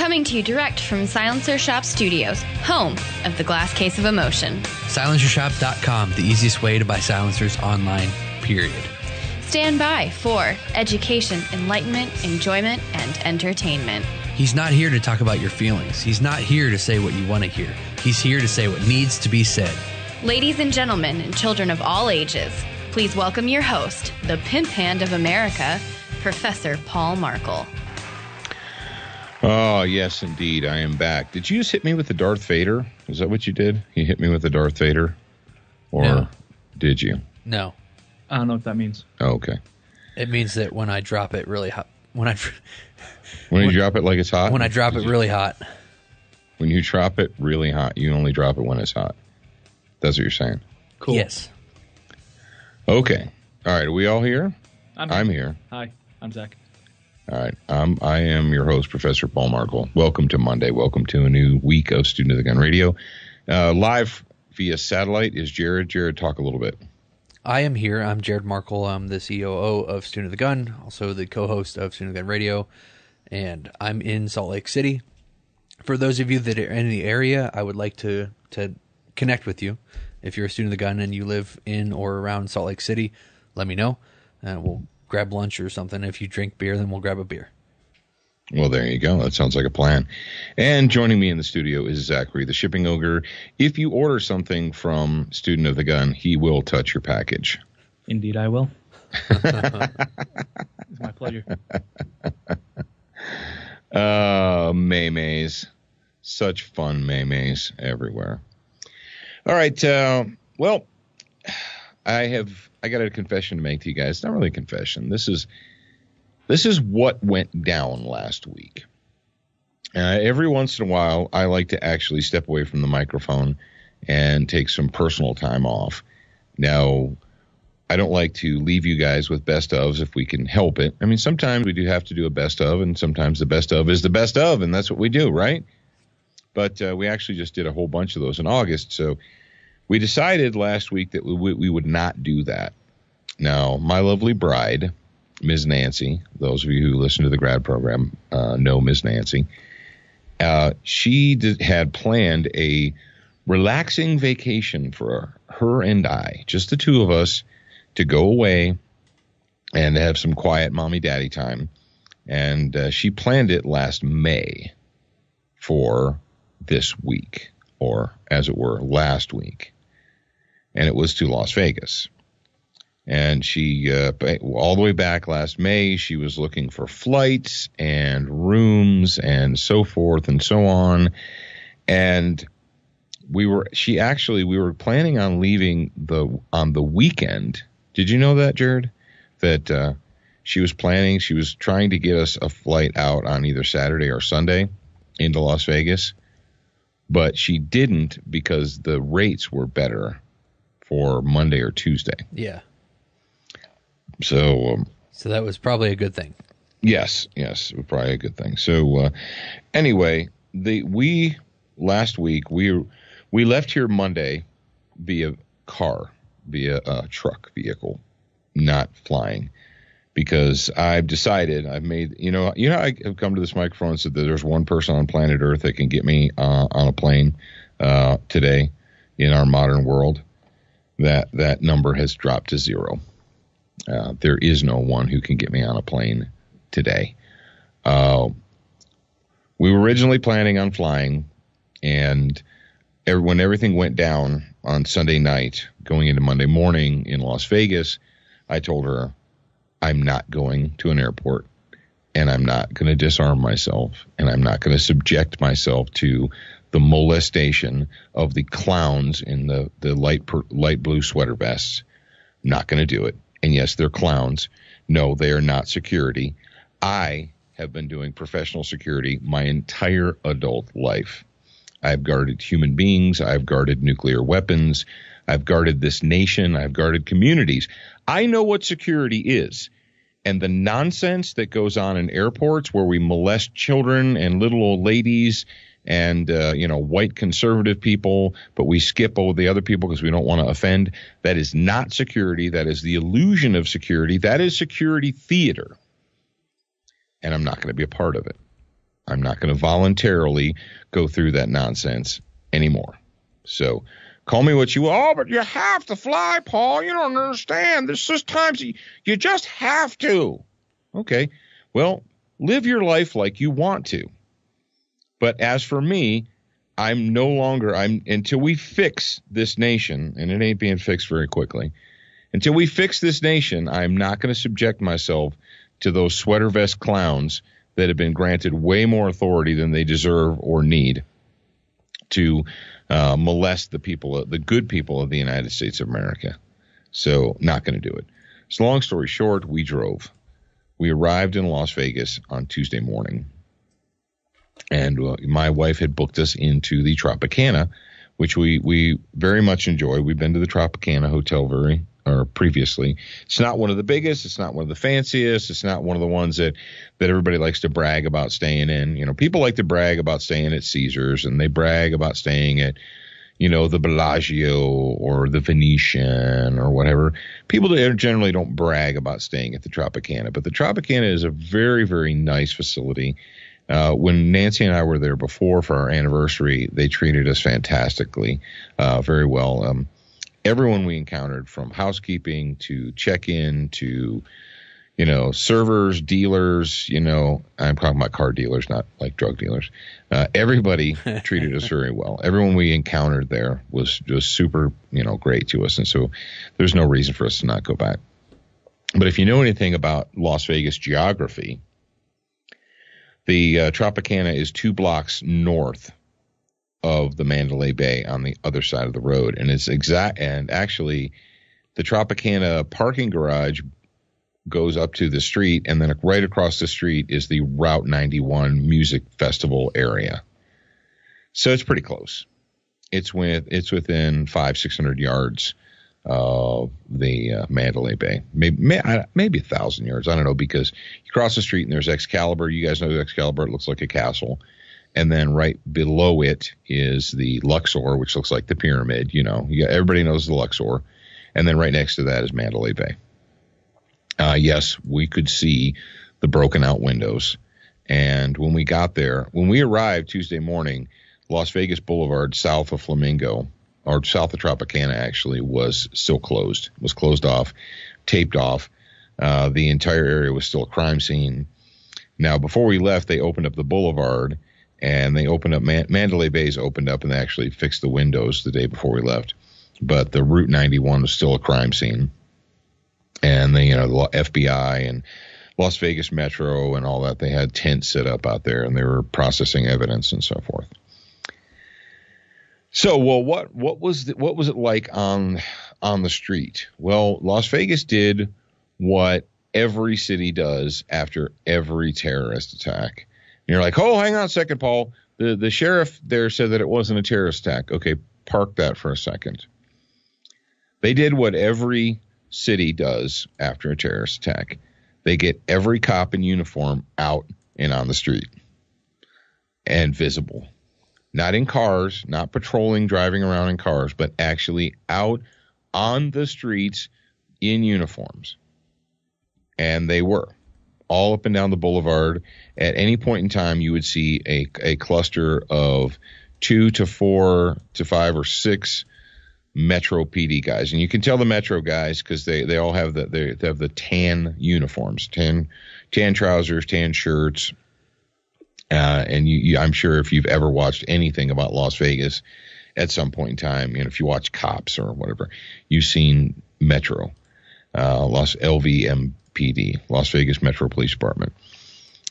Coming to you direct from Silencer Shop Studios, home of the Glass Case of Emotion. SilencerShop.com, the easiest way to buy silencers online, period. Stand by for education, enlightenment, enjoyment, and entertainment. He's not here to talk about your feelings. He's not here to say what you want to hear. He's here to say what needs to be said. Ladies and gentlemen, and children of all ages, please welcome your host, the pimp hand of America, Professor Paul Markel. Oh, yes, indeed. I am back. Did you just hit me with the Darth Vader? Is that what you did? You hit me with the Darth Vader? Or No. Did you? No. I don't know what that means. Oh, okay. It means that when I drop it really hot, When you drop it like it's hot? When I drop it really hot. When you drop it really hot, you only drop it when it's hot. That's what you're saying. Cool. Yes. Okay. All right. Are we all here? I'm here. Hi, I'm Zach. All right. I am your host, Professor Paul Markel. Welcome to Monday. Welcome to a new week of Student of the Gun Radio. Live via satellite is Jarrad. Jarrad, talk a little bit. I am here. I'm Jarrad Markel. I'm the COO of Student of the Gun, also the co-host of Student of the Gun Radio, and I'm in Salt Lake City. For those of you that are in the area, I would like to connect with you. If you're a student of the gun and you live in or around Salt Lake City, let me know. We'll grab lunch or something. If you drink beer, then we'll grab a beer. Well, there you go. That sounds like a plan. And joining me in the studio is Zachary, the shipping ogre. If you order something from Student of the Gun, he will touch your package. Indeed, I will. It's my pleasure. Maymays. Such fun maymays everywhere. All right. Well, I got a confession to make to you guys. It's not really a confession. This is what went down last week. Every once in a while, I like to actually step away from the microphone and take some personal time off. Now, I don't like to leave you guys with best ofs if we can help it. I mean, sometimes we do have to do a best of, and sometimes the best of is the best of, and that's what we do, right? But we actually just did a whole bunch of those in August, so we decided last week that we would not do that. Now, my lovely bride, Ms. Nancy, those of you who listen to the grad program know Ms. Nancy, she had planned a relaxing vacation for her and I, just the two of us, to go away and have some quiet mommy-daddy time. And she planned it last May for this week, or as it were, last week. And it was to Las Vegas. And she, all the way back last May, she was looking for flights and rooms and so forth and so on. And we were planning on leaving on the weekend. Did you know that, Jarrad? That she was trying to get us a flight out on either Saturday or Sunday into Las Vegas. But she didn't because the rates were better for Monday or Tuesday. Yeah. So that was probably a good thing. Yes, it was probably a good thing. So anyway, last week we left here Monday via a truck vehicle, not flying, because I've made, how I have come to this microphone and said that there's one person on planet Earth that can get me on a plane today in our modern world. That number has dropped to zero. There is no one who can get me on a plane today. We were originally planning on flying, and when everything went down on Sunday night, going into Monday morning in Las Vegas, I told her I'm not going to an airport, and I'm not going to disarm myself, and I'm not going to subject myself to the molestation of the clowns in the light blue sweater vests. I'm not going to do it. And yes, they're clowns. No, they are not security. I have been doing professional security my entire adult life. I've guarded human beings. I've guarded nuclear weapons. I've guarded this nation. I've guarded communities. I know what security is. And the nonsense that goes on in airports where we molest children and little old ladies and, white conservative people, but we skip over the other people because we don't want to offend. That is not security. That is the illusion of security. That is security theater. And I'm not going to be a part of it. I'm not going to voluntarily go through that nonsense anymore. So call me what you will. Oh, but you have to fly, Paul. You don't understand. There's just times you just have to. Okay. Well, live your life like you want to. But as for me, until we fix this nation, and it ain't being fixed very quickly, until we fix this nation, I'm not going to subject myself to those sweater vest clowns that have been granted way more authority than they deserve or need to molest the good people of the United States of America. So not going to do it. So long story short, we drove. We arrived in Las Vegas on Tuesday morning. And my wife had booked us into the Tropicana, which we very much enjoy. We've been to the Tropicana Hotel previously. It's not one of the biggest. It's not one of the fanciest. It's not one of the ones that everybody likes to brag about staying in. You know, people like to brag about staying at Caesars, and they brag about staying at, the Bellagio or the Venetian or whatever. People generally don't brag about staying at the Tropicana, but the Tropicana is a very, very nice facility. When Nancy and I were there before for our anniversary, they treated us fantastically, very well. Everyone we encountered, from housekeeping to check-in to, servers, dealers, I'm talking about car dealers, not like drug dealers. Everybody treated us very well. Everyone we encountered there was just super, great to us. And so there's no reason for us to not go back. But if you know anything about Las Vegas geography, the Tropicana is 2 blocks north of the Mandalay Bay on the other side of the road. And actually the Tropicana parking garage goes up to the street, and then right across the street is the Route 91 music festival area. So it's pretty close. It's within 500-600 yards of the Mandalay Bay, maybe 1,000 yards. I don't know, because you cross the street and there's Excalibur. You guys know Excalibur. It looks like a castle. And then right below it is the Luxor, which looks like the pyramid. Everybody knows the Luxor. And then right next to that is Mandalay Bay. Yes, we could see the broken out windows. And when we arrived Tuesday morning, Las Vegas Boulevard, south of Flamingo, or south of Tropicana actually, was still closed. It was closed off, taped off. The entire area was still a crime scene. Now, before we left, they opened up the boulevard, and they opened up Mandalay Bay's opened up, and they actually fixed the windows the day before we left. But the Route 91 was still a crime scene. And the FBI and Las Vegas Metro and all that, they had tents set up out there, and they were processing evidence and so forth. So, well, what was it like on the street? Well, Las Vegas did what every city does after every terrorist attack. And you're like, oh, hang on a second, Paul. The sheriff there said that it wasn't a terrorist attack. Okay, park that for a second. They did what every city does after a terrorist attack. They get every cop in uniform out and on the street and visible. Not in cars, not patrolling, driving around in cars, but actually out on the streets in uniforms. And they were all up and down the boulevard. At any point in time, you would see a cluster of 2 to 4 to 5 or 6 Metro PD guys. And you can tell the Metro guys because they all have they have the tan uniforms, tan trousers, tan shirts. And I'm sure if you've ever watched anything about Las Vegas at some point in time, if you watch Cops or whatever, you've seen Metro, LVMPD, Las Vegas Metro Police Department.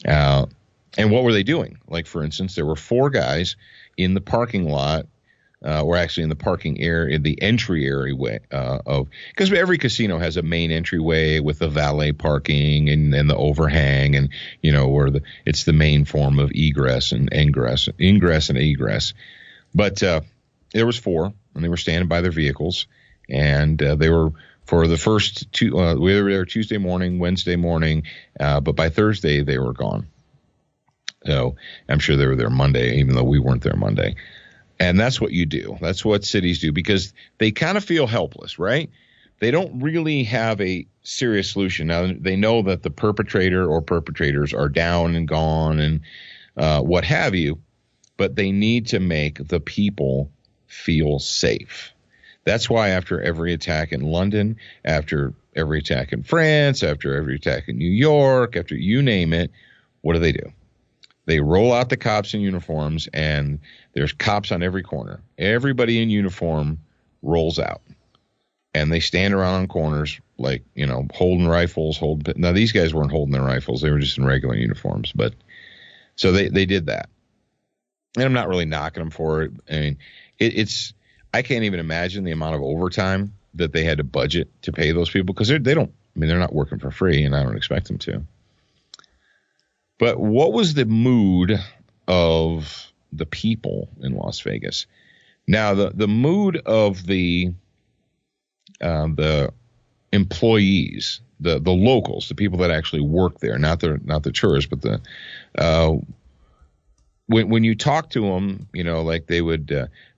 And what were they doing? Like, for instance, there were 4 guys in the parking lot, or actually in the parking area, the entry area because every casino has a main entryway with the valet parking and the overhang, and where it's the main form of ingress and egress. But there was 4, and they were standing by their vehicles, and they were for the first 2. We were there Tuesday morning, Wednesday morning, but by Thursday they were gone. So I'm sure they were there Monday, even though we weren't there Monday. And that's what you do. That's what cities do, because they kind of feel helpless, right? They don't really have a serious solution. Now, they know that the perpetrator or perpetrators are down and gone, and what have you, but they need to make the people feel safe. That's why after every attack in London, after every attack in France, after every attack in New York, after you name it, what do? They roll out the cops in uniforms, and there's cops on every corner. Everybody in uniform rolls out, and they stand around on corners like, holding rifles. Now, these guys weren't holding their rifles. They were just in regular uniforms. But so they did that. And I'm not really knocking them for it. I mean, it's I can't even imagine the amount of overtime that they had to budget to pay those people, because they're not working for free, and I don't expect them to. But what was the mood of the people in Las Vegas? Now, the mood of the employees, the locals, the people that actually work there, not the tourists, but when you talk to them, like they would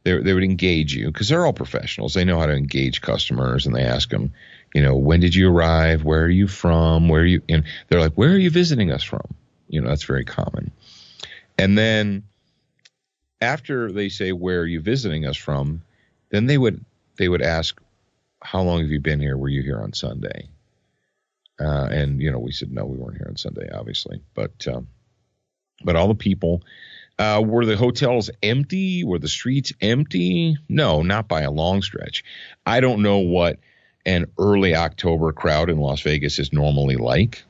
engage you, because they're all professionals. They know how to engage customers, and they ask them, when did you arrive? Where are you from? Where are you? And they're like, where are you visiting us from? That's very common. And then after they say, where are you visiting us from? Then they would ask, how long have you been here? Were you here on Sunday? And we said, no, we weren't here on Sunday, obviously. But all the people, were the hotels empty? Were the streets empty? No, not by a long stretch. I don't know what an early October crowd in Las Vegas is normally like.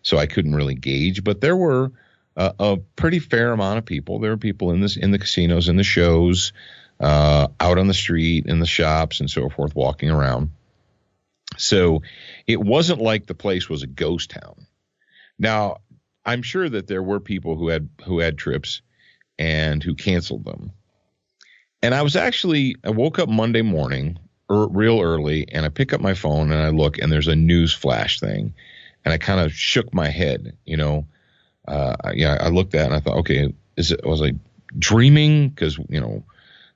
So I couldn't really gauge, but there were a pretty fair amount of people. There were people in the casinos, in the shows, out on the street, in the shops, and so forth, walking around. So it wasn't like the place was a ghost town. Now, I'm sure that there were people who had trips and who canceled them. And I woke up Monday morning real early, and I pick up my phone and I look, and there's a news flash thing. And I kind of shook my head, I looked at it and I thought, okay, was I dreaming? Because,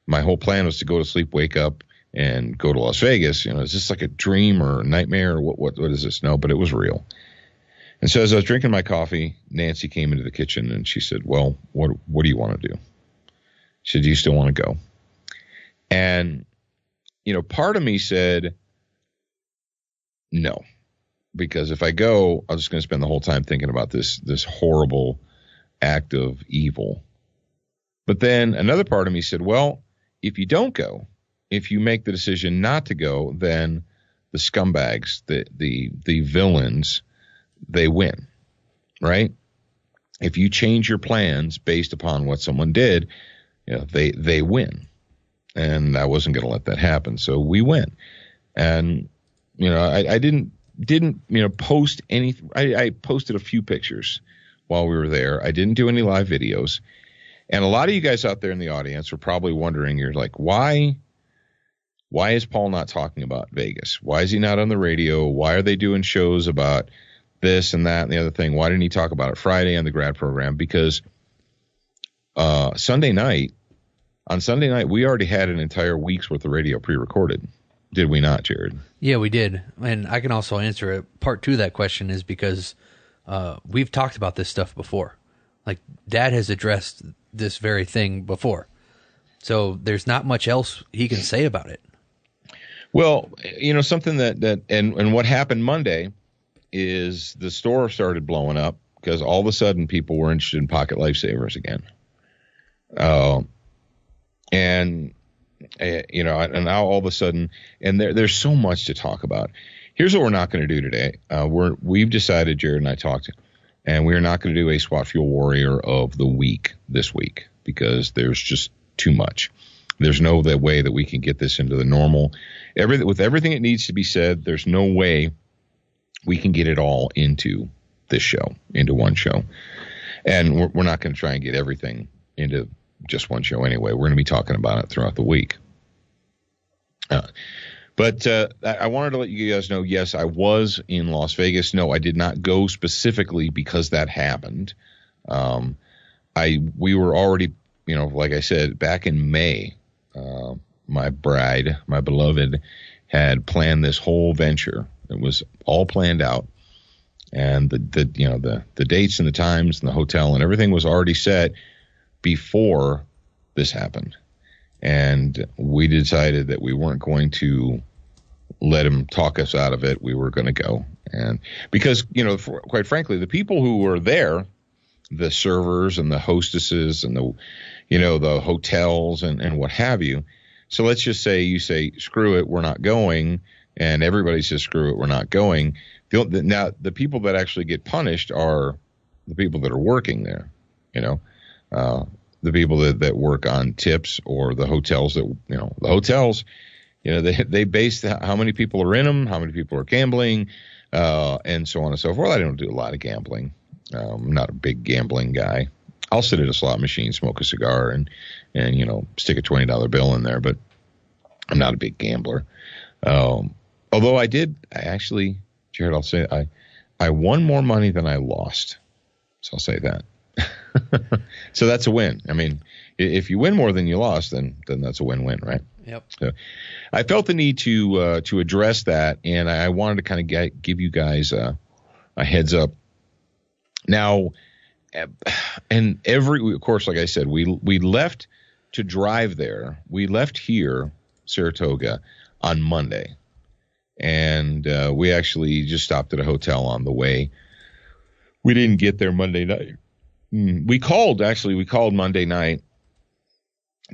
my whole plan was to go to sleep, wake up, and go to Las Vegas. Is this like a dream or a nightmare, or what is this? No, but it was real. And so as I was drinking my coffee, Nancy came into the kitchen and she said, well, what do you want to do? She said, do you still want to go? And, part of me said, no. Because if I go, I'm just going to spend the whole time thinking about this horrible act of evil. But then another part of me said, well, if you don't go, if you make the decision not to go, then the scumbags, the villains, they win, right? If you change your plans based upon what someone did, they win. And I wasn't going to let that happen. So we went. And, I didn't post anything. I posted a few pictures while we were there. I didn't do any live videos. And a lot of you guys out there in the audience are probably wondering, you're like, why is Paul not talking about Vegas? Why is he not on the radio? Why are they doing shows about this and that and the other thing? Why didn't he talk about it Friday on the grad program? Because on Sunday night, we already had an entire week's worth of radio pre-recorded. Did we not, Jarrad? Yeah, we did. And I can also answer it. Part two of that question is because we've talked about this stuff before. Like, Dad has addressed this very thing before. So there's not much else he can say about it. Well, something that and what happened Monday is the store started blowing up because all of a sudden people were interested in pocket lifesavers again. And now all of a sudden, and there's so much to talk about. Here's what we're not going to do today. We've decided, Jarrad and I talked, and we're not going to do a SWAT Fuel Warrior of the week this week because there's just too much. There's no way that we can get this into the normal. With everything that needs to be said, there's no way we can get it all into this show, into one show. And we're not going to try and get everything into just one show anyway. We're going to be talking about it throughout the week. But I wanted to let you guys know, yes, I was in Las Vegas. No, I did not go specifically because that happened. We were already, like I said, back in May, my bride, my beloved, had planned this whole venture. It was all planned out. And the dates and the times and the hotel and everything was already set before this happened. And we decided that we weren't going to let him talk us out of it. We were going to go. And because, quite frankly, the people who were there, the servers and the hostesses and the hotels and what have you. So let's just say you say, screw it, we're not going. And everybody says, screw it, we're not going. Now, the people that actually get punished are the people that are working there, the people that work on tips, or the hotels the hotels, they base how many people are in them, how many people are gambling, and so on and so forth. I don't do a lot of gambling. I'm not a big gambling guy. I'll sit at a slot machine, smoke a cigar, and stick a $20 bill in there, but I'm not a big gambler. Although I actually, Jarrad, I'll say I won more money than I lost. So I'll say that. So that's a win. I mean, if you win more than you lost, then that's a win-win, right? Yep. So I felt the need to address that, and I wanted to kind of give you guys a heads up. Now, and of course, like I said, we left to drive there. We left here, Saratoga, on Monday. And we actually just stopped at a hotel on the way. We didn't get there Monday night. We called Monday night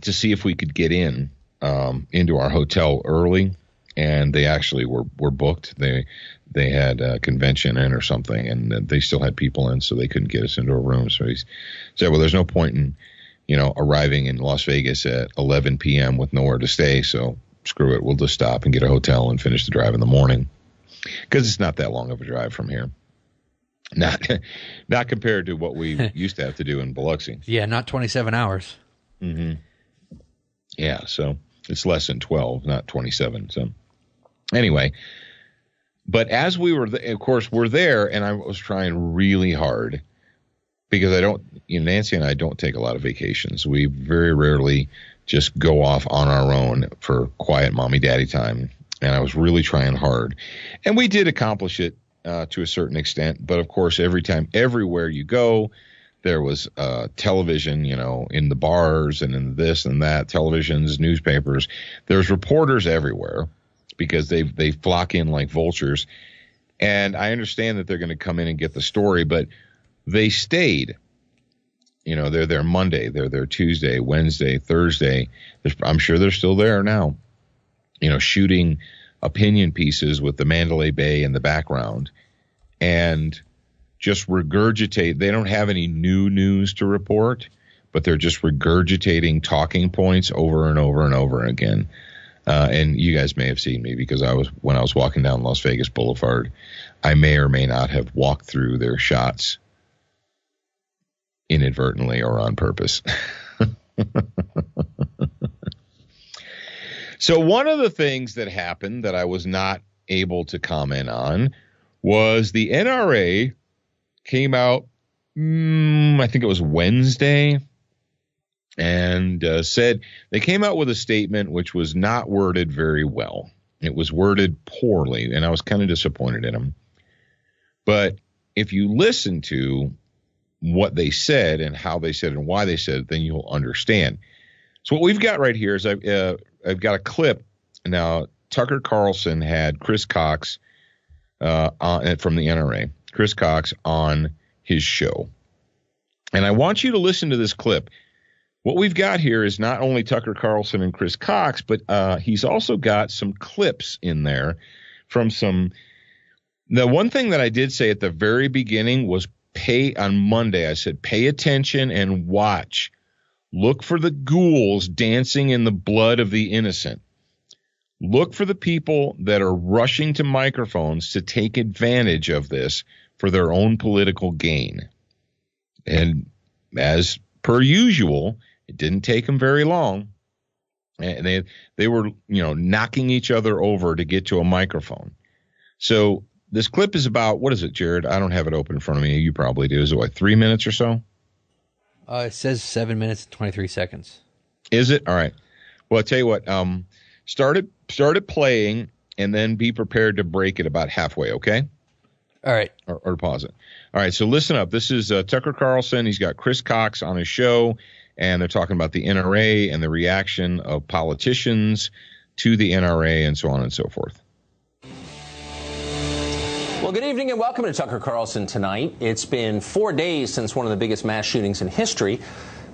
to see if we could get into our hotel early, and they actually were booked. They had a convention in or something, and they still had people in, so they couldn't get us into a room. So he said, well, there's no point in, arriving in Las Vegas at 11 p.m. with nowhere to stay, so screw it. We'll just stop and get a hotel and finish the drive in the morning, because it's not that long of a drive from here. Not compared to what we used to have to do in Biloxi. Yeah, not 27 hours. Mm-hmm. Yeah, so it's less than 12, not 27. So anyway, but as we were, of course, we're there, and I was trying really hard, because Nancy and I don't take a lot of vacations. We very rarely just go off on our own for quiet mommy daddy time. And I was really trying hard, and we did accomplish it to a certain extent. But of course, everywhere you go, there was television, in the bars and in this and that, televisions, newspapers. There's reporters everywhere, because they flock in like vultures. And I understand that they're going to come in and get the story, but they stayed. They're there Monday, they're there Tuesday, Wednesday, Thursday. I'm sure they're still there now, shooting opinion pieces with the Mandalay Bay in the background, and just regurgitate. They don't have any new news to report, but they're just regurgitating talking points over and over and over again. And you guys may have seen me, because when I was walking down Las Vegas Boulevard, I may or may not have walked through their shots inadvertently or on purpose. So one of the things that happened that I was not able to comment on was the NRA came out, I think it was Wednesday, and said they came out with a statement which was not worded very well. It was worded poorly, and I was kind of disappointed in them. But if you listen to what they said and how they said it and why they said it, then you'll understand. So what we've got right here is I've got a clip. Now, Tucker Carlson had Chris Cox from the NRA, Chris Cox, on his show. And I want you to listen to this clip. What we've got here is not only Tucker Carlson and Chris Cox, but he's also got some clips in there from some. The one thing that I did say at the very beginning was on Monday, I said, pay attention and watch. Look for the ghouls dancing in the blood of the innocent. Look for the people that are rushing to microphones to take advantage of this for their own political gain. And as per usual, it didn't take them very long. And they were, knocking each other over to get to a microphone. So this clip is about, what is it, Jarrad? I don't have it open in front of me. You probably do. Is it 3 minutes or so? It says 7 minutes and 23 seconds. Is it? All right. Well, I'll tell you what. Start it playing, and then be prepared to break it about halfway, okay? All right. Or pause it. All right, so listen up. This is Tucker Carlson. He's got Chris Cox on his show, and they're talking about the NRA and the reaction of politicians to the NRA and so on and so forth. Well, good evening and welcome to Tucker Carlson Tonight. It's been 4 days since one of the biggest mass shootings in history.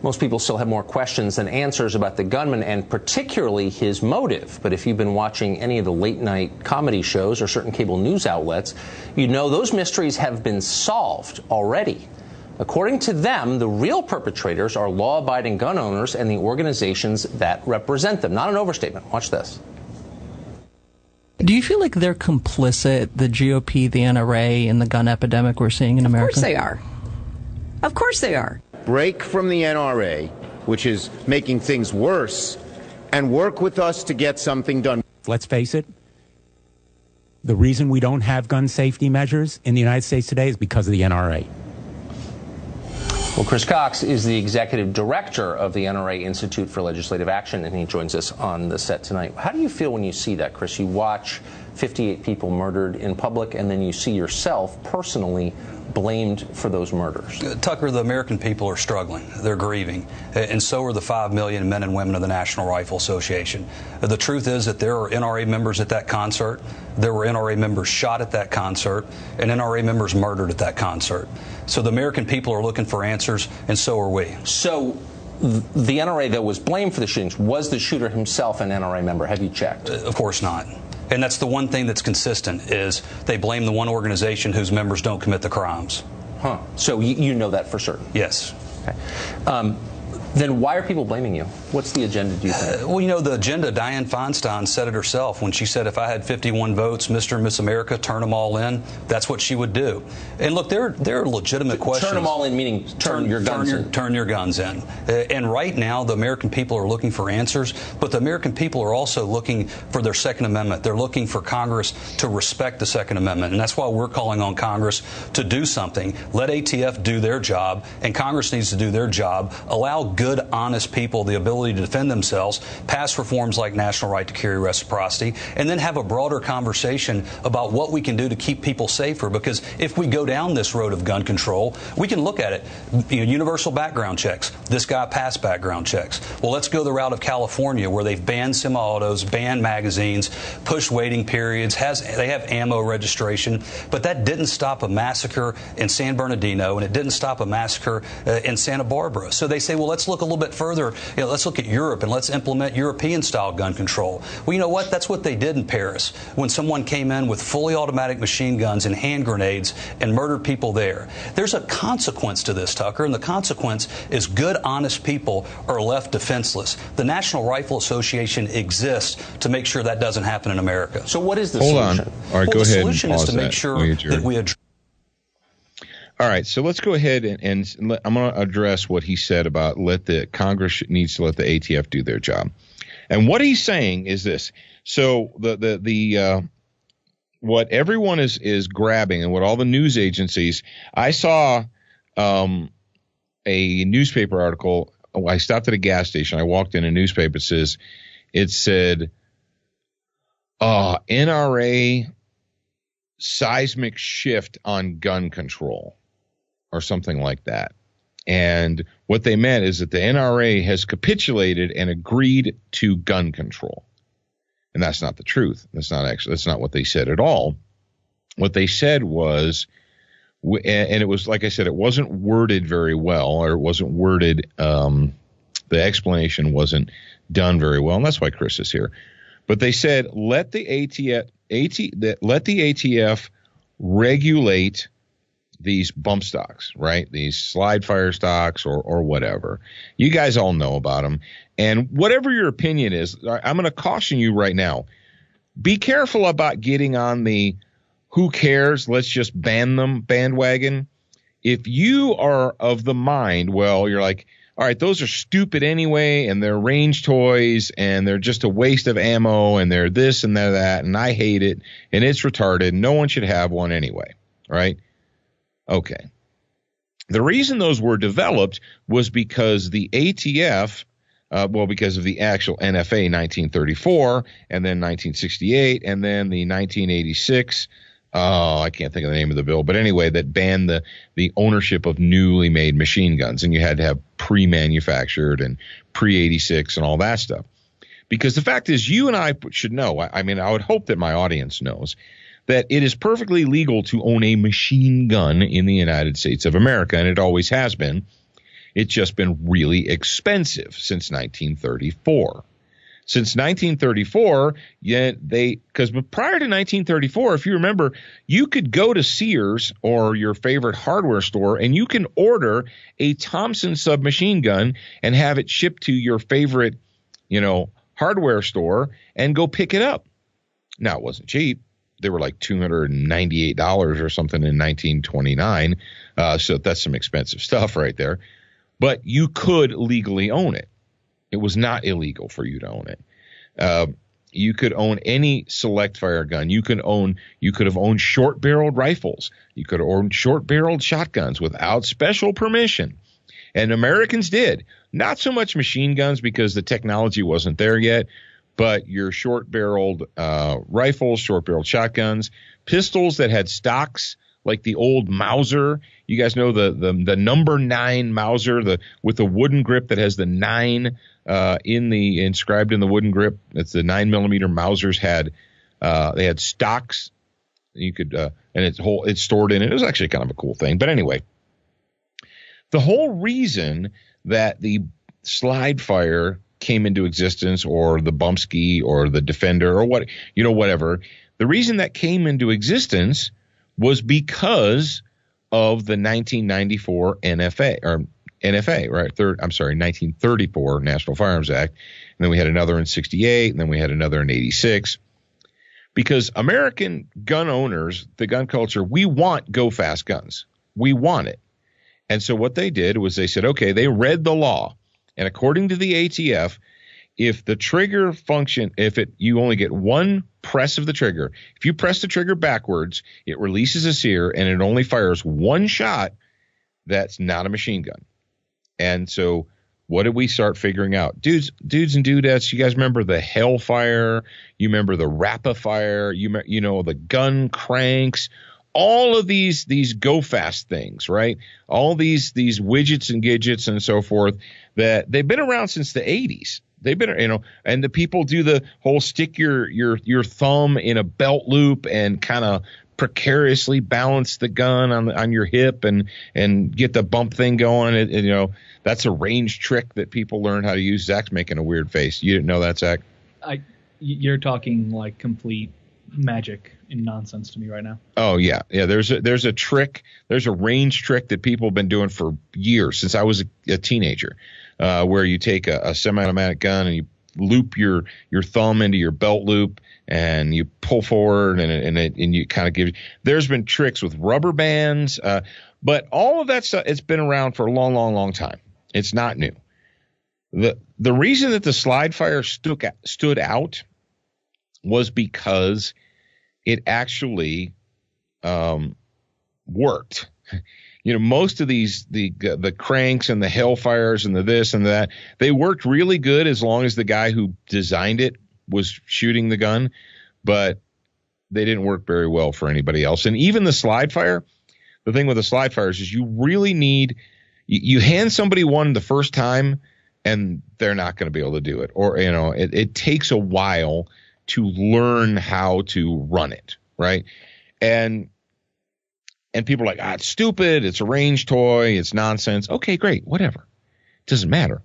Most people still have more questions than answers about the gunman and particularly his motive. But if you've been watching any of the late-night comedy shows or certain cable news outlets, you know those mysteries have been solved already. According to them, the real perpetrators are law-abiding gun owners and the organizations that represent them. Not an overstatement. Watch this. Do you feel like they're complicit, the GOP, the NRA, in the gun epidemic we're seeing in America? Of course they are. Of course they are. Break from the NRA, which is making things worse, and work with us to get something done. Let's face it, the reason we don't have gun safety measures in the United States today is because of the NRA. Well, Chris Cox is the executive director of the NRA Institute for Legislative Action, and he joins us on the set tonight. How do you feel when you see that, Chris? You watch 58 people murdered in public, and then you see yourself personally blamed for those murders. Tucker, the American people are struggling. They're grieving. And so are the 5 million men and women of the National Rifle Association. The truth is that there are NRA members at that concert. There were NRA members shot at that concert and NRA members murdered at that concert. So the American people are looking for answers, and so are we. So the NRA that was blamed for the shootings, was the shooter himself an NRA member? Have you checked? Of course not. And that's the one thing that's consistent, is they blame the one organization whose members don't commit the crimes. Huh. So you know that for certain? Yes. Okay. Then why are people blaming you? What's the agenda, do you think? Well, you know, the agenda, Dianne Feinstein said it herself when she said if I had 51 votes, Mr. and Miss America, turn them all in, that's what she would do. And look, there are legitimate questions. Turn them all in, meaning turn your guns in. Turn your guns in. And right now, the American people are looking for answers, but the American people are also looking for their Second Amendment. They're looking for Congress to respect the Second Amendment. And that's why we're calling on Congress to do something. Let ATF do their job, and Congress needs to do their job. Allow good, honest people the ability to defend themselves, pass reforms like national right to carry reciprocity, and then have a broader conversation about what we can do to keep people safer. Because if we go down this road of gun control, we can look at it. You know, universal background checks. This guy passed background checks. Well, let's go the route of California, where they've banned semi-autos, banned magazines, pushed waiting periods. They have ammo registration, but that didn't stop a massacre in San Bernardino, and it didn't stop a massacre in Santa Barbara. So they say, well, let's look a little bit further. You know, let's look at Europe and let's implement European-style gun control. Well, you know what? That's what they did in Paris when someone came in with fully automatic machine guns and hand grenades and murdered people there. There's a consequence to this, Tucker, and the consequence is good, honest people are left defenseless. The National Rifle Association exists to make sure that doesn't happen in America. So what is the solution? Hold on. All right, go ahead. The solution is to make sure that we address. All right, so let's go ahead and I'm going to address what he said about Congress needs to let the ATF do their job. And what he's saying is this. So what everyone is grabbing and what all the news agencies, I saw a newspaper article. I stopped at a gas station. I walked in, a newspaper it said NRA seismic shift on gun control, or something like that. And what they meant is that the NRA has capitulated and agreed to gun control. And that's not the truth. That's not what they said at all. What they said was, and it was, like I said, it wasn't worded very well, or it wasn't worded, the explanation wasn't done very well, and that's why Chris is here. But they said, let the ATF regulate these bump stocks, right? These slide fire stocks or whatever. You guys all know about them. And whatever your opinion is, I'm going to caution you right now. Be careful about getting on the who cares, let's just ban them bandwagon. If you are of the mind, well, you're like, all right, those are stupid anyway, and they're range toys, and they're just a waste of ammo, and they're this and they're that, and I hate it, and it's retarded. No one should have one anyway, right? Okay. The reason those were developed was because the ATF, because of the actual NFA 1934, and then 1968, and then the 1986 I can't think of the name of the bill, but anyway, that banned the ownership of newly made machine guns, and you had to have pre-manufactured and pre-86 and all that stuff. Because the fact is, you and I should know, I mean, I would hope that my audience knows, that it is perfectly legal to own a machine gun in the United States of America, and it always has been. It's just been really expensive since 1934. Since 1934, because prior to 1934, if you remember, you could go to Sears or your favorite hardware store and you can order a Thompson submachine gun and have it shipped to your favorite, hardware store and go pick it up. Now, it wasn't cheap. They were like $298 or something in 1929. So that's some expensive stuff right there. But you could legally own it. It was not illegal for you to own it. You could own any select fire gun. You could have owned short-barreled rifles. You could have owned short-barreled shotguns without special permission. And Americans did. Not so much machine guns because the technology wasn't there yet, but your short-barreled rifles, short-barreled shotguns, pistols that had stocks like the old Mauser. You guys know the number 9 Mauser, with the wooden grip that has the 9 inscribed in the wooden grip. It's the 9mm Mausers they had stocks. You could and it's stored in it. It was actually kind of a cool thing. But anyway, the whole reason that the slide fire came into existence, or the Bumsky or the Defender or whatever, the reason that came into existence was because of the 1994 NFA, right? 1934 National Firearms Act. And then we had another in 68, and then we had another in 86. Because American gun owners, the gun culture, we want go-fast guns. We want it. And so what they did was they said, okay, they read the law. And according to the ATF, if the trigger function, you only get one press of the trigger, if you press the trigger backwards, it releases a sear and it only fires one shot, that's not a machine gun. And so what did we start figuring out? Dudes and dudettes, you guys remember the Hellfire? You remember the Rapid-Fire? The gun cranks? All of these go fast things, right? All these widgets and gadgets and so forth, that they've been around since the 80s. They've been, and the people do the whole stick your thumb in a belt loop and kind of precariously balance the gun on your hip and get the bump thing going. That's a range trick that people learn how to use. Zach's making a weird face. You didn't know that, Zach? You're talking like complete magic and nonsense to me right now. Oh yeah. There's a trick. There's a range trick that people have been doing for years, since I was a teenager, where you take a semi-automatic gun and you loop your thumb into your belt loop and you pull forward and you kind of give. There's been tricks with rubber bands, but all of that stuff, it's been around for a long, long, long time. It's not new. The reason that the slide fire stood out was because it actually worked. Most of the cranks and the Hellfires and the this and that, they worked really good as long as the guy who designed it was shooting the gun, but they didn't work very well for anybody else. And even the slide fire, the thing with the slide fires is you really need, you hand somebody one the first time and they're not going to be able to do it. Or, it takes a while to learn how to run it, right? And people are like, it's stupid, it's a range toy, it's nonsense. Okay, great, whatever. Doesn't matter.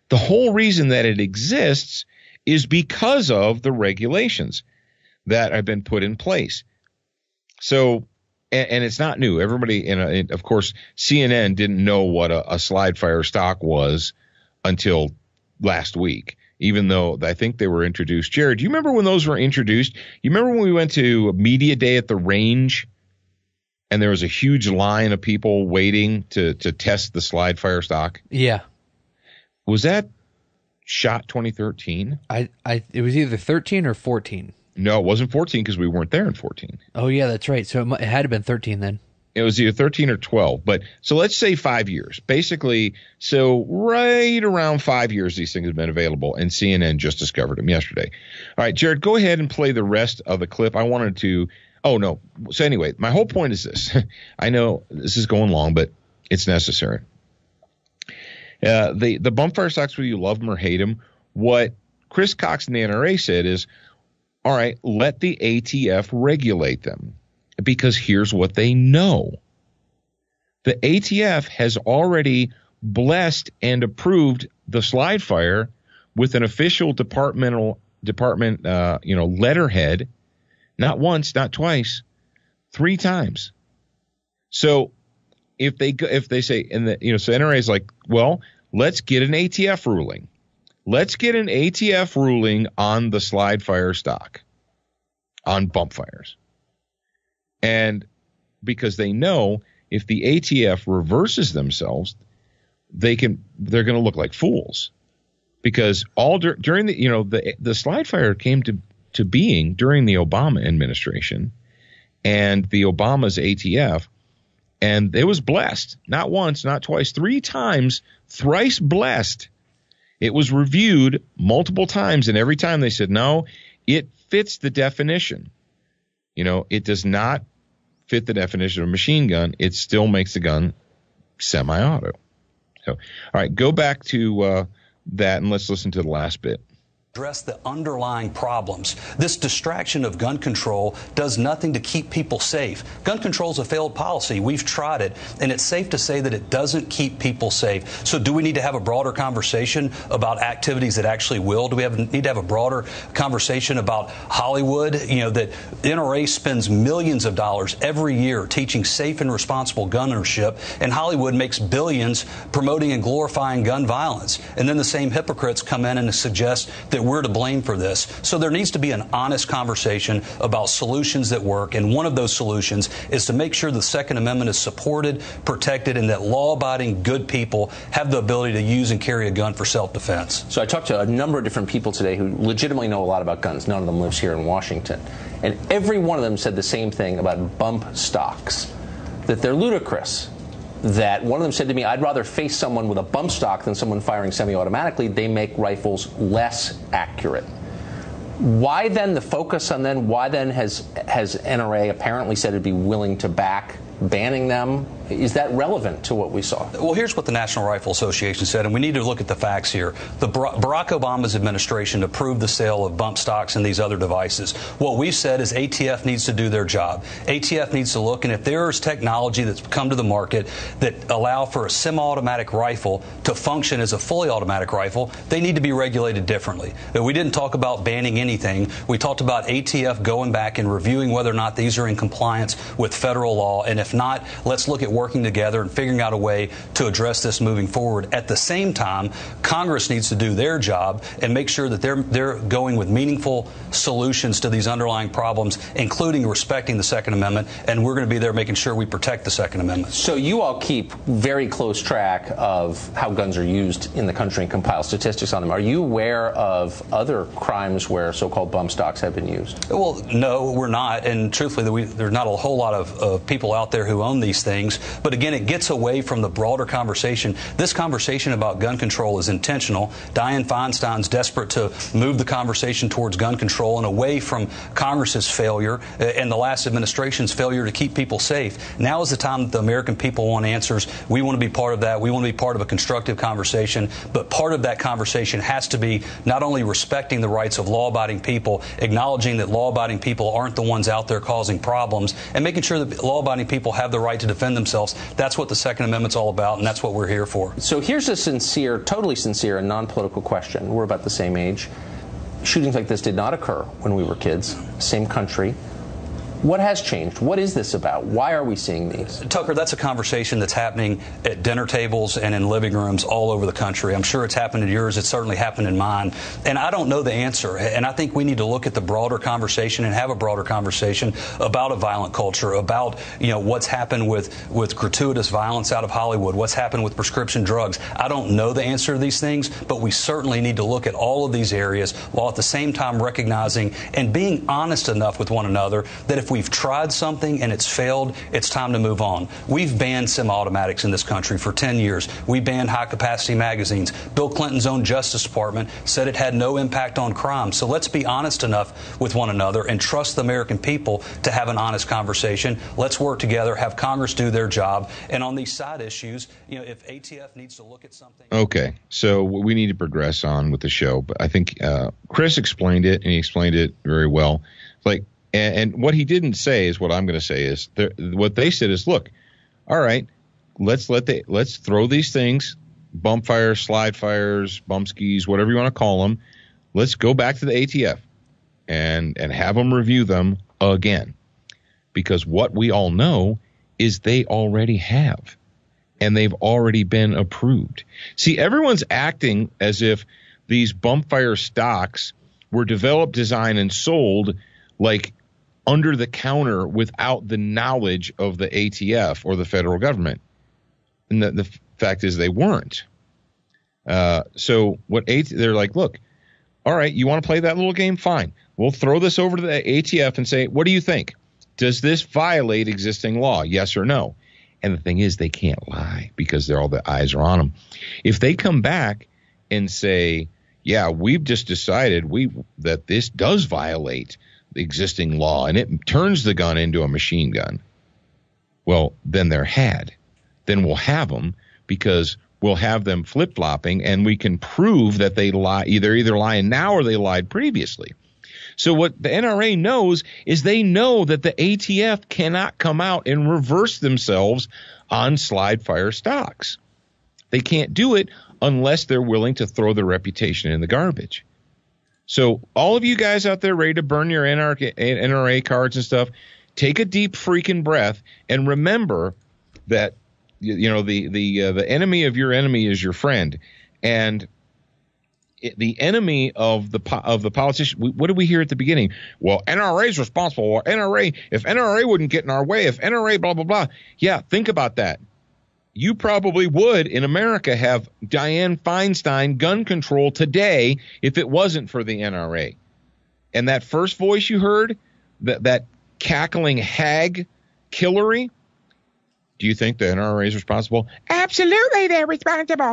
The whole reason that it exists is because of the regulations that have been put in place. So, and it's not new. Everybody, of course, CNN didn't know what a slide fire stock was until last week, even though I think they were introduced. Jarrad, do you remember when those were introduced? You remember when we went to Media Day at the range and there was a huge line of people waiting to test the slide fire stock? Yeah. Was that SHOT 2013? It was either 13 or 14. No, it wasn't 14 because we weren't there in 14. Oh, yeah, that's right. So it had to have been 13 then. It was either 13 or 12. But so let's say 5 years. Basically, so right around 5 years these things have been available, and CNN just discovered them yesterday. All right, Jarrad, go ahead and play the rest of the clip. I wanted to Oh, no. So anyway, my whole point is this. I know this is going long, but it's necessary. The bump fire stocks, whether you love them or hate them, what Chris Cox and the NRA said is, all right, let the ATF regulate them, because here's what they know. The ATF has already blessed and approved the slide fire with an official department letterhead, not once, not twice, 3 times. So if they say, and so NRA is like, well, let's get an ATF ruling. Let's get an ATF ruling on the slide fire stock, on bump fires. And because they know if the ATF reverses themselves, they're going to look like fools. Because all during the slide fire came to being during the Obama administration and the Obama's ATF, and it was blessed, not once, not twice, 3 times, thrice blessed. It was reviewed multiple times, and every time they said, no, it fits the definition. It does not fit the definition of a machine gun. It still makes the gun semi-auto. So, all right, go back to that, and let's listen to the last bit. Address the underlying problems. This distraction of gun control does nothing to keep people safe. Gun control is a failed policy. We've tried it, and it's safe to say that it doesn't keep people safe. So do we need to have a broader conversation about activities that actually will? Do we need to have a broader conversation about Hollywood? That NRA spends millions of dollars every year teaching safe and responsible gun ownership, and Hollywood makes billions promoting and glorifying gun violence. And then the same hypocrites come in and suggest that we're to blame for this. So there needs to be an honest conversation about solutions that work, and one of those solutions is to make sure the Second Amendment is supported, protected, and that law-abiding good people have the ability to use and carry a gun for self-defense. So I talked to a number of different people today who legitimately know a lot about guns. None of them lives here in Washington. And every one of them said the same thing about bump stocks, that they're ludicrous. That one of them said to me, I'd rather face someone with a bump stock than someone firing semi-automatically. They make rifles less accurate. Why then the focus on then? Why then has NRA apparently said it'd be willing to back banning them? Is that relevant to what we saw? Well, here's what the National Rifle Association said, and we need to look at the facts here. The Barack Obama's administration approved the sale of bump stocks and these other devices. What we've said is ATF needs to do their job. ATF needs to look, and if there is technology that's come to the market that allow for a semi-automatic rifle to function as a fully automatic rifle, they need to be regulated differently. We didn't talk about banning anything. We talked about ATF going back and reviewing whether or not these are in compliance with federal law, and if not, let's look at working together and figuring out a way to address this moving forward. At the same time, Congress needs to do their job and make sure that they're going with meaningful solutions to these underlying problems, including respecting the Second Amendment, and we're going to be there making sure we protect the Second Amendment. So you all keep very close track of how guns are used in the country and compile statistics on them. Are you aware of other crimes where so-called bump stocks have been used? Well, no, we're not, and truthfully, there's not a whole lot of people out there who own these things. But again, it gets away from the broader conversation. This conversation about gun control is intentional. Dianne Feinstein's desperate to move the conversation towards gun control and away from Congress's failure and the last administration's failure to keep people safe. Now is the time that the American people want answers. We want to be part of that. We want to be part of a constructive conversation. But part of that conversation has to be not only respecting the rights of law-abiding people, acknowledging that law-abiding people aren't the ones out there causing problems, and making sure that law-abiding people have the right to defend themselves. That's what the Second Amendment's all about, and that's what we're here for. So here's a sincere, totally sincere and non-political question. We're about the same age. Shootings like this did not occur when we were kids. Same country. What has changed? What is this about? Why are we seeing these? Tucker, that's a conversation that's happening at dinner tables and in living rooms all over the country. I'm sure it's happened in yours. It's certainly happened in mine. And I don't know the answer. And I think we need to look at the broader conversation and have a broader conversation about a violent culture, about, what's happened with gratuitous violence out of Hollywood, what's happened with prescription drugs. I don't know the answer to these things, but we certainly need to look at all of these areas while at the same time recognizing and being honest enough with one another that if we we've tried something and it's failed, it's time to move on. We've banned semi-automatics in this country for 10 years. We banned high-capacity magazines. Bill Clinton's own Justice Department said it had no impact on crime. So let's be honest enough with one another and trust the American people to have an honest conversation. Let's work together, have Congress do their job. And on these side issues, if ATF needs to look at something. Okay, so we need to progress on with the show. But I think Chris explained it, and he explained it very well. And what he didn't say is what I'm going to say is what they said is, look, all right, let's throw these things, bump fires, slide fires, bump skis, whatever you want to call them. Let's go back to the ATF and have them review them again, because what we all know is they already have, and they've already been approved. See, everyone's acting as if these bump fire stocks were developed, designed, and sold like under the counter without the knowledge of the ATF or the federal government. And the fact is they weren't. So they're like, look, all right, you want to play that little game? Fine. We'll throw this over to the ATF and say, what do you think? Does this violate existing law? Yes or no? And the thing is, they can't lie because all the eyes are on them. If they come back and say, yeah, we've just decided that this does violate the existing law, and it turns the gun into a machine gun, well, then they're had. Then we'll have them, because we'll have them flip-flopping, and we can prove that they lie, either lying now or they lied previously. So what the NRA knows is they know that the ATF cannot come out and reverse themselves on slide fire stocks. They can't do it unless they're willing to throw their reputation in the garbage. So all of you guys out there ready to burn your NRA cards and stuff, take a deep freaking breath and remember that the enemy of your enemy is your friend, and the enemy of the politician. What did we hear at the beginning? Well, NRA is responsible. Or if NRA wouldn't get in our way, if NRA blah blah blah. Yeah, think about that. You probably would, in America, have Dianne Feinstein gun control today if it wasn't for the NRA. And that first voice you heard, that cackling hag Hillary, do you think the NRA is responsible? Absolutely, they're responsible.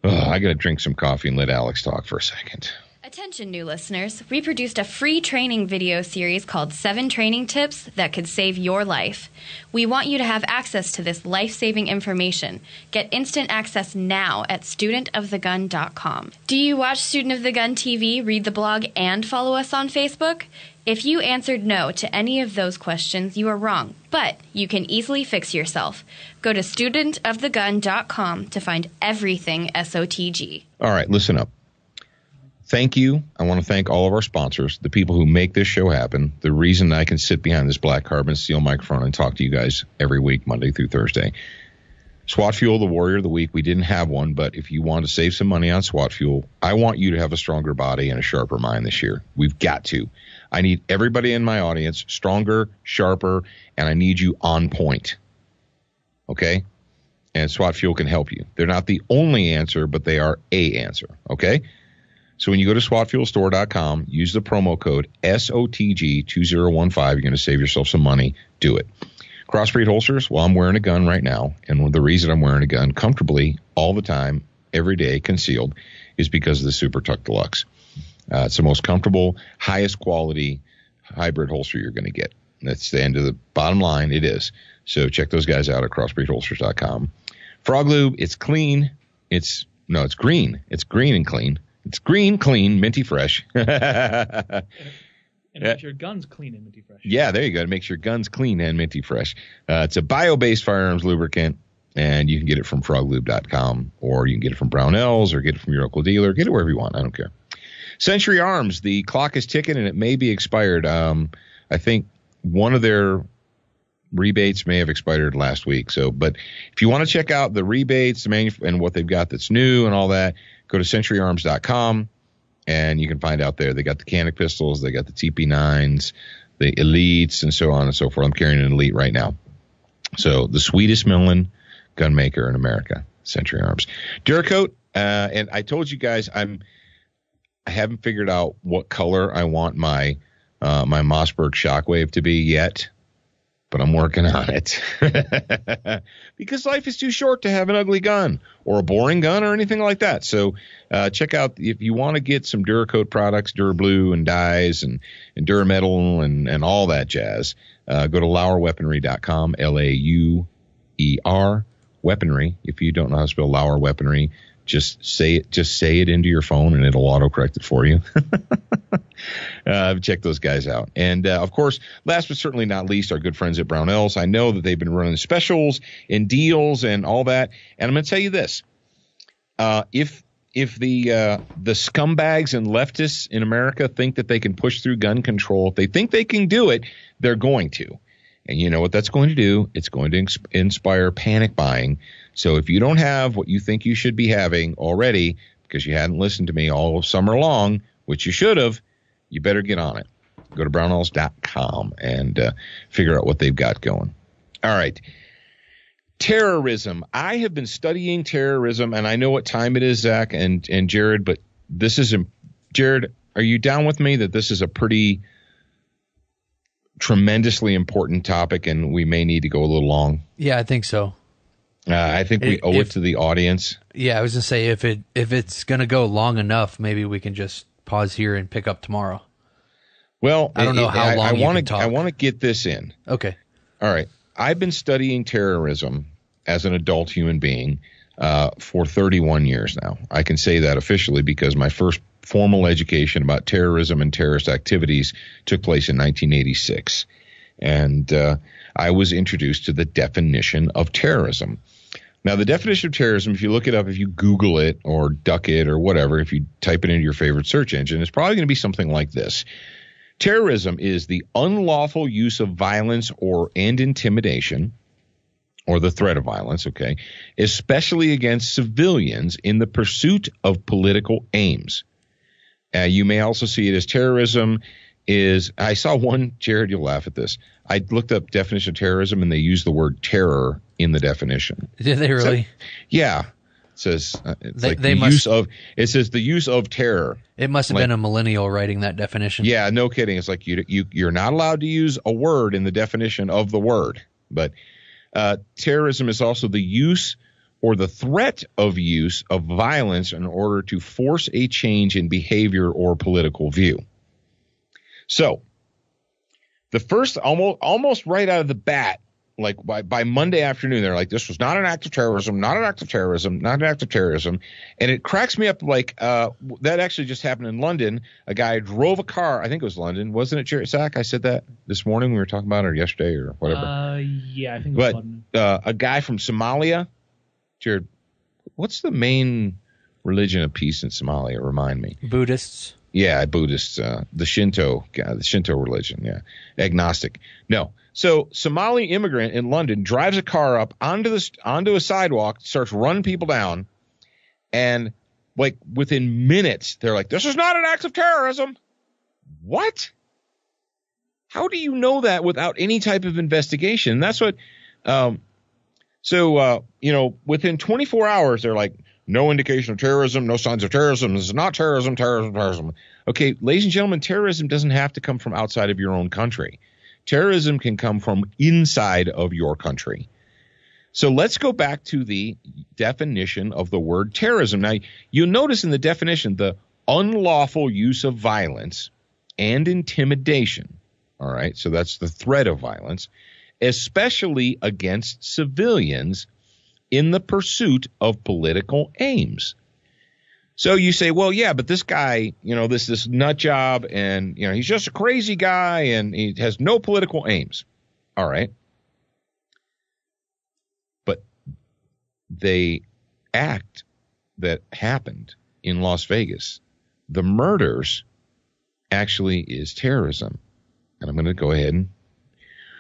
I got to drink some coffee and let Alex talk for a second. Attention, new listeners. We produced a free training video series called 7 Training Tips That Could Save Your Life. We want you to have access to this life-saving information. Get instant access now at studentofthegun.com. Do you watch Student of the Gun TV, read the blog, and follow us on Facebook? If you answered no to any of those questions, you are wrong, but you can easily fix yourself. Go to studentofthegun.com to find everything SOTG. All right, listen up. Thank you. I want to thank all of our sponsors, the people who make this show happen, the reason I can sit behind this black carbon steel microphone and talk to you guys every week, Monday through Thursday. SWAT Fuel, the Warrior of the Week. We didn't have one, but if you want to save some money on SWAT Fuel, I want you to have a stronger body and a sharper mind this year. We've got to. I need everybody in my audience stronger, sharper, and I need you on point. Okay? And SWAT Fuel can help you. They're not the only answer, but they are a answer. Okay? So when you go to SWATfuelstore.com, use the promo code SOTG2015. You're going to save yourself some money. Do it. Crossbreed holsters. Well, I'm wearing a gun right now. And the reason I'm wearing a gun comfortably all the time, every day, concealed, is because of the Super Tuck Deluxe. It's the most comfortable, highest quality hybrid holster you're going to get. That's the end of the bottom line. It is. So check those guys out at crossbreedholsters.com. Froglube. It's clean. It's green. It's green and clean. It's green, clean, minty fresh. And makes your guns clean and minty fresh. Yeah, there you go. It makes your guns clean and minty fresh. It's a bio-based firearms lubricant, and you can get it from froglube.com, or you can get it from Brownells, or get it from your local dealer. Get it wherever you want. I don't care. Century Arms. The clock is ticking, and it may be expired. I think one of their rebates may have expired last week. But if you want to check out the rebates and what they've got that's new and all that, go to centuryarms.com, and you can find out there. They got the Canic pistols, they got the TP9s, the Elites, and so on and so forth. I'm carrying an Elite right now. So the sweetest melon gun maker in America, Century Arms. DuraCoat, and I told you guys I haven't figured out what color I want my my Mossberg Shockwave to be yet, but I'm working on it. Because life is too short to have an ugly gun or a boring gun or anything like that. So check out, if you want to get some DuraCoat products, DuraBlue and dyes and DuraMetal and all that jazz, go to LauerWeaponry.com, Lauer Weaponry. If you don't know how to spell Lauer Weaponry, just say it into your phone and it'll autocorrect it for you. Check those guys out. And, of course, last but certainly not least, our good friends at Brownells. I know that they've been running specials and deals and all that. And I'm going to tell you this. If the scumbags and leftists in America think that they can push through gun control, if they think they can do it, they're going to. And you know what that's going to do? It's going to inspire panic buying. So if you don't have what you think you should be having already, because you hadn't listened to me all summer long, which you should have, you better get on it. Go to brownells.com and figure out what they've got going. All right. Terrorism. I have been studying terrorism, and I know what time it is, Zach and Jarrad, but this is Jarrad, are you down with me that this is a pretty tremendously important topic and we may need to go a little long? Yeah, I think so. I think we owe it to the audience. Yeah, I was going to say, if it's going to go long enough, maybe we can just pause here and pick up tomorrow. Well, I don't know how long you can talk. I want to get this in. Okay. All right. I've been studying terrorism as an adult human being for 31 years now. I can say that officially because my first formal education about terrorism and terrorist activities took place in 1986. And I was introduced to the definition of terrorism. Now, the definition of terrorism, if you look it up, if you Google it or duck it or whatever, if you type it into your favorite search engine, it's probably going to be something like this. Terrorism is the unlawful use of violence and intimidation, or the threat of violence, okay, especially against civilians in the pursuit of political aims. You may also see it as terrorism is, I saw one, Jarrad, you'll laugh at this. I looked up definition of terrorism and they used the word terror in the definition. Did they really? So, yeah. It says it says the use of terror. It must have been a millennial writing that definition. Yeah, no kidding. It's like you're not allowed to use a word in the definition of the word. But terrorism is also the use or the threat of use of violence in order to force a change in behavior or political view. So the first almost right out of the bat, like by Monday afternoon, they're like, this was not an act of terrorism, not an act of terrorism, not an act of terrorism. And it cracks me up like that actually just happened in London. A guy drove a car. I think it was London. Wasn't it, Zach? I said that this morning. We were talking about it, or yesterday or whatever. Yeah, I think it was London. A guy from Somalia. Jarrad, what's the main religion of peace in Somalia? Remind me. Buddhists. Yeah, Buddhists. The Shinto religion. Yeah, agnostic. No. So Somali immigrant in London drives a car up onto a sidewalk, starts running people down, and like within minutes they're like, "This is not an act of terrorism." What? How do you know that without any type of investigation? And that's what. Within 24 hours, they're like, no indication of terrorism, no signs of terrorism. This is not terrorism, terrorism. Okay, ladies and gentlemen, terrorism doesn't have to come from outside of your own country. Terrorism can come from inside of your country. So let's go back to the definition of the word terrorism. Now, you'll notice in the definition, the unlawful use of violence and intimidation. All right, so that's the threat of violence, especially against civilians in the pursuit of political aims. So you say, well, yeah, but this guy, this nut job, and, he's just a crazy guy and he has no political aims. All right. But the act that happened in Las Vegas, the murders, actually is terrorism. And I'm going to go ahead and.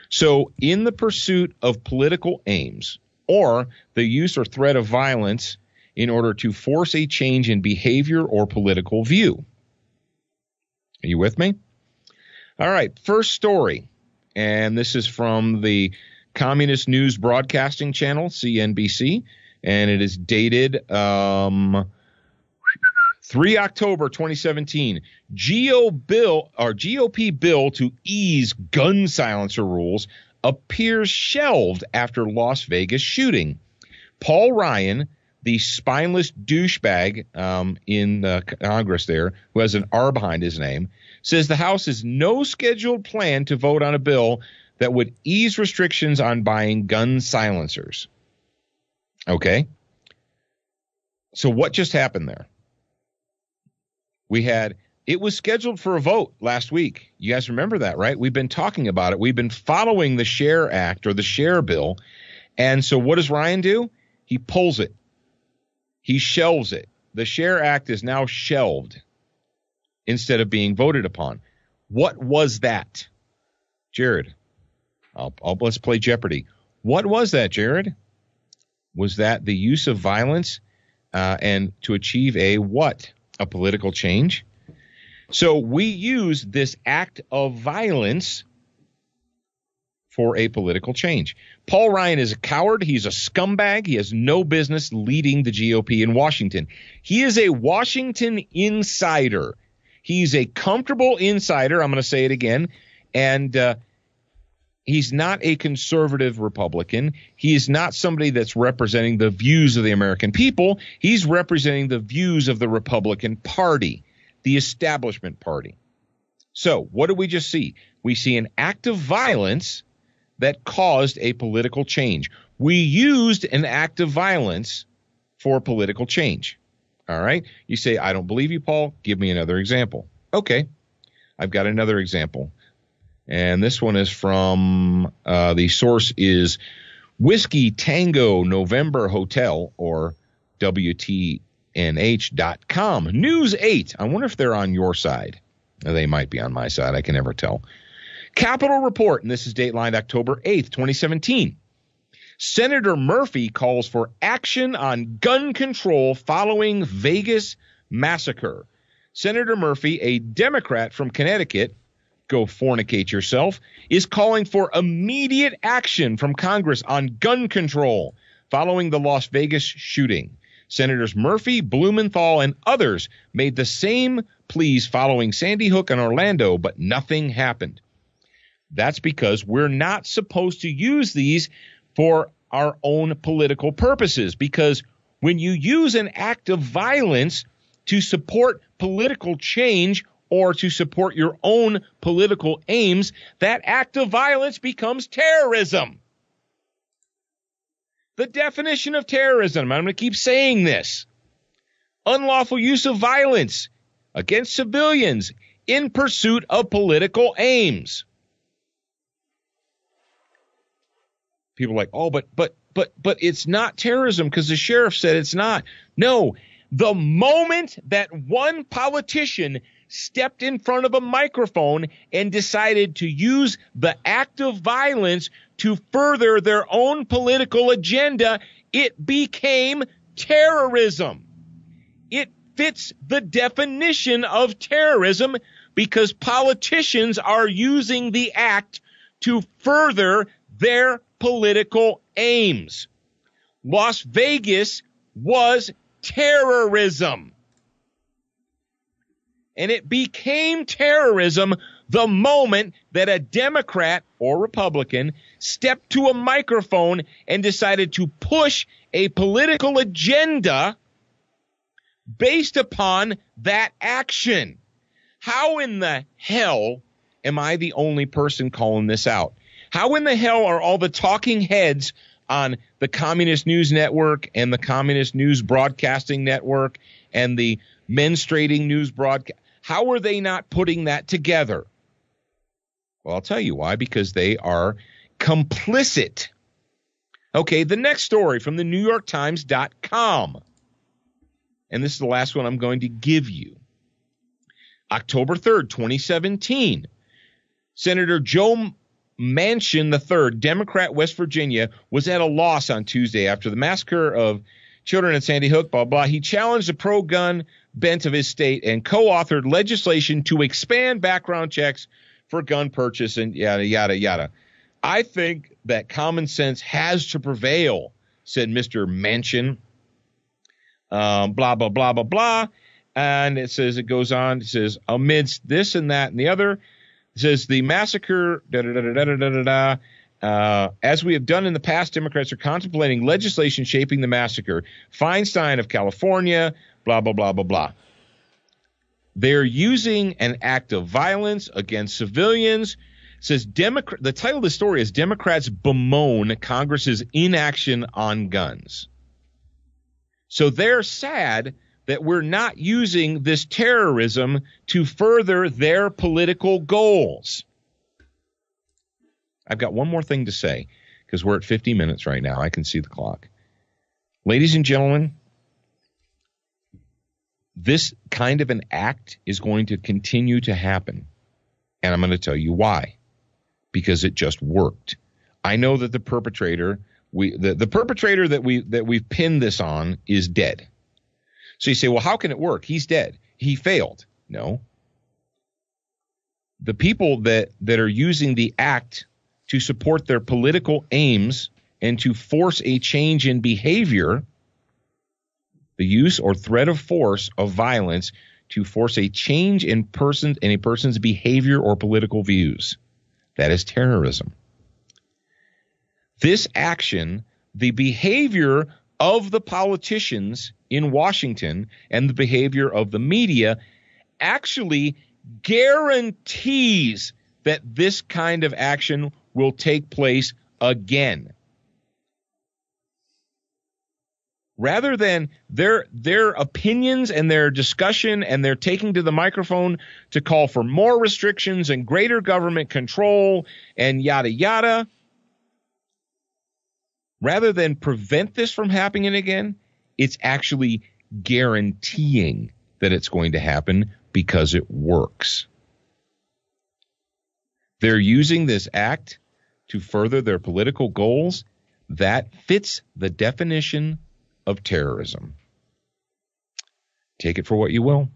So in the pursuit of political aims, or the use or threat of violence in order to force a change in behavior or political view. Are you with me? All right, first story. And this is from the Communist News Broadcasting Channel, CNBC. And it is dated 3 October 2017, GOP bill to ease gun silencer rules appears shelved after Las Vegas shooting. Paul Ryan, the spineless douchebag in Congress there, who has an R behind his name, says the House has no scheduled plan to vote on a bill that would ease restrictions on buying gun silencers. Okay. So what just happened there? It was scheduled for a vote last week. You guys remember that, right? We've been talking about it. We've been following the SHARE Act or the SHARE bill. And so what does Ryan do? He pulls it. He shelves it. The SHARE Act is now shelved instead of being voted upon. What was that? Jarrad, let's play Jeopardy. What was that, Jarrad? Was that the use of violence and to achieve a what? A political change? So we use this act of violence for a political change. Paul Ryan is a coward. He's a scumbag. He has no business leading the GOP in Washington. He is a Washington insider. He's a comfortable insider. I'm going to say it again. And he's not a conservative Republican. He is not somebody that's representing the views of the American people. He's representing the views of the Republican Party, the establishment party. So what do we just see? We see an act of violence that caused a political change. We used an act of violence for political change. All right. You say, I don't believe you, Paul. Give me another example. Okay. I've got another example. And this one is from, the source is Whiskey Tango November Hotel, or WTNH.com. News 8. I wonder if they're on your side. They might be on my side. I can never tell. Capitol Report, and this is datelined October 8th, 2017. Senator Murphy calls for action on gun control following Vegas massacre. Senator Murphy, a Democrat from Connecticut, go fornicate yourself, is calling for immediate action from Congress on gun control following the Las Vegas shooting. Senators Murphy, Blumenthal, and others made the same pleas following Sandy Hook and Orlando, but nothing happened. That's because we're not supposed to use these for our own political purposes, because when you use an act of violence to support political change or to support your own political aims, that act of violence becomes terrorism. The definition of terrorism, I'm going to keep saying this: unlawful use of violence against civilians in pursuit of political aims. People are like, oh, but it's not terrorism because the sheriff said it's not. No, the moment that one politician stepped in front of a microphone and decided to use the act of violence to further their own political agenda, it became terrorism. It fits the definition of terrorism because politicians are using the act to further their political aims. Las Vegas was terrorism. And it became terrorism the moment that a Democrat or Republican stepped to a microphone and decided to push a political agenda based upon that action. How in the hell am I the only person calling this out? How in the hell are all the talking heads on the Communist News Network and the Communist News Broadcasting Network and the menstruating news broadcast? How are they not putting that together? Well, I'll tell you why. Because they are complicit. Okay, the next story from the NewYorkTimes.com. And this is the last one I'm going to give you. October 3rd, 2017. Senator Joe Manchin III, Democrat, West Virginia, was at a loss on Tuesday after the massacre of children at Sandy Hook, blah, blah. He challenged the pro-gun bent of his state and co-authored legislation to expand background checks for gun purchase and yada, yada, yada. I think that common sense has to prevail, said Mr. Manchin. Blah, blah, blah, blah, blah. And it goes on, it says, amidst this and that and the other, it says the massacre, as we have done in the past, Democrats are contemplating legislation shaping the massacre. Feinstein of California, blah, blah, blah, blah, blah. They're using an act of violence against civilians. It says the title of the story is Democrats Bemoan Congress's Inaction on Guns. So they're sad that we're not using this terrorism to further their political goals. I've got one more thing to say because we're at 50 minutes right now. I can see the clock. Ladies and gentlemen, this kind of an act is going to continue to happen. And I'm going to tell you why. Because it just worked. I know that the perpetrator, the perpetrator that we've pinned this on is dead. So you say, well, how can it work? He's dead. He failed. No. The people that are using the act to support their political aims and to force a change in behavior, the use or threat of force of violence to force a change in a person's behavior or political views. That is terrorism. This action, the behavior of the politicians in Washington and the behavior of the media actually guarantees that this kind of action will take place again. Rather than their opinions and their discussion and their taking to the microphone to call for more restrictions and greater government control and yada, yada, rather than prevent this from happening again, it's actually guaranteeing that it's going to happen because it works. They're using this act to further their political goals. That fits the definition of terrorism. Take it for what you will.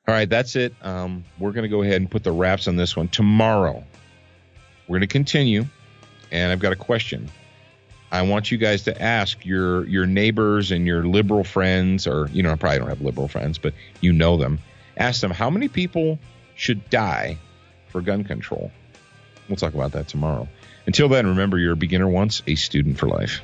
All right, that's it. We're going to go ahead and put the wraps on this one. Tomorrow, we're going to continue, and I've got a question. I want you guys to ask your neighbors and your liberal friends, or, I probably don't have liberal friends, but you know them. Ask them, how many people should die for gun control? We'll talk about that tomorrow. Until then, remember, you're a beginner once, a student for life.